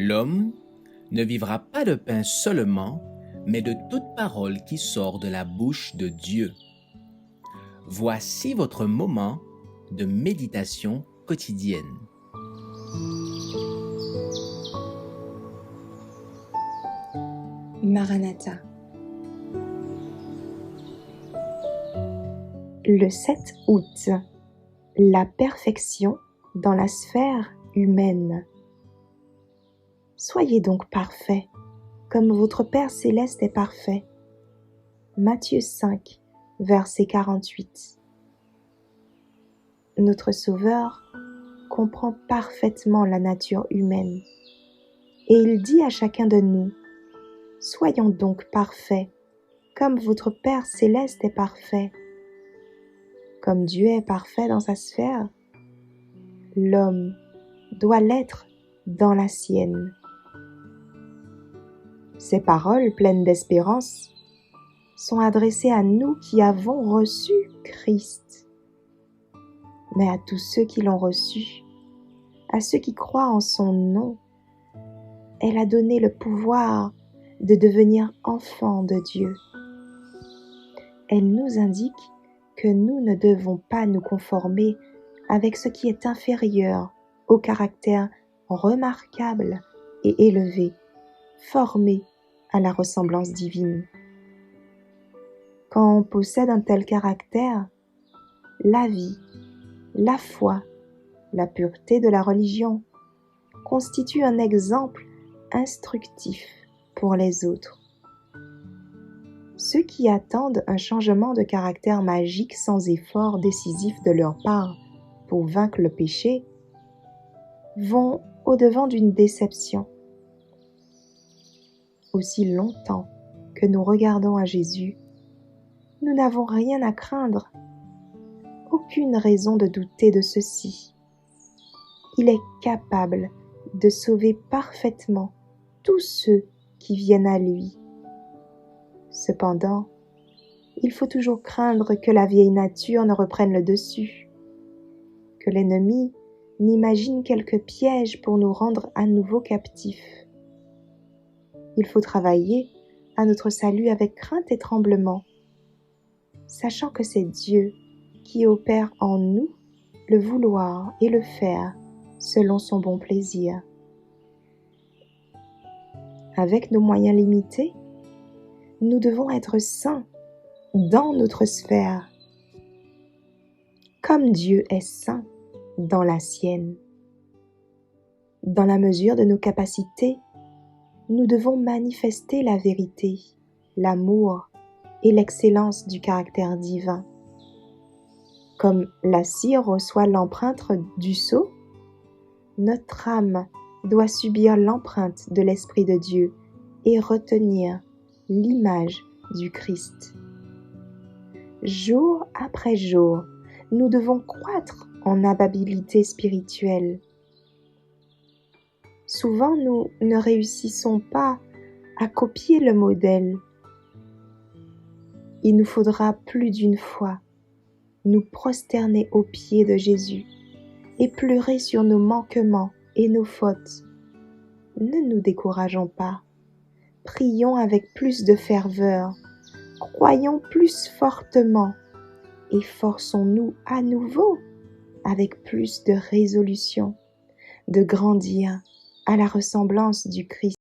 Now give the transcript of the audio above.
L'homme ne vivra pas de pain seulement, mais de toute parole qui sort de la bouche de Dieu. Voici votre moment de méditation quotidienne. Maranatha. Le 7 août, la perfection dans la sphère humaine. Soyez donc parfaits, comme votre Père céleste est parfait. Matthieu 5, verset 48. Notre Sauveur comprend parfaitement la nature humaine et il dit à chacun de nous: soyons donc parfaits, comme votre Père céleste est parfait. Comme Dieu est parfait dans sa sphère, l'homme doit l'être dans la sienne. Ces paroles pleines d'espérance sont adressées à nous qui avons reçu Christ, mais à tous ceux qui l'ont reçu, à ceux qui croient en son nom, elle a donné le pouvoir de devenir enfants de Dieu. Elle nous indique que nous ne devons pas nous conformer avec ce qui est inférieur au caractère remarquable et élevé, formé à la ressemblance divine. Quand on possède un tel caractère, la vie, la foi, la pureté de la religion constituent un exemple instructif pour les autres. Ceux qui attendent un changement de caractère magique sans effort décisif de leur part pour vaincre le péché vont au-devant d'une déception. Aussi longtemps que nous regardons à Jésus, nous n'avons rien à craindre, aucune raison de douter de ceci. Il est capable de sauver parfaitement tous ceux qui viennent à lui. Cependant, il faut toujours craindre que la vieille nature ne reprenne le dessus, que l'ennemi n'imagine quelques pièges pour nous rendre à nouveau captifs. Il faut travailler à notre salut avec crainte et tremblement, sachant que c'est Dieu qui opère en nous le vouloir et le faire selon son bon plaisir. Avec nos moyens limités, nous devons être saints dans notre sphère, comme Dieu est saint dans la sienne. Dans la mesure de nos capacités, nous devons manifester la vérité, l'amour et l'excellence du caractère divin. Comme la cire reçoit l'empreinte du sceau, notre âme doit subir l'empreinte de l'Esprit de Dieu et retenir l'image du Christ. Jour après jour, nous devons croître en amabilité spirituelle. Souvent, nous ne réussissons pas à copier le modèle. Il nous faudra plus d'une fois nous prosterner aux pieds de Jésus et pleurer sur nos manquements et nos fautes. Ne nous décourageons pas. Prions avec plus de ferveur, croyons plus fortement et forçons-nous à nouveau avec plus de résolution de grandir à la ressemblance du Christ.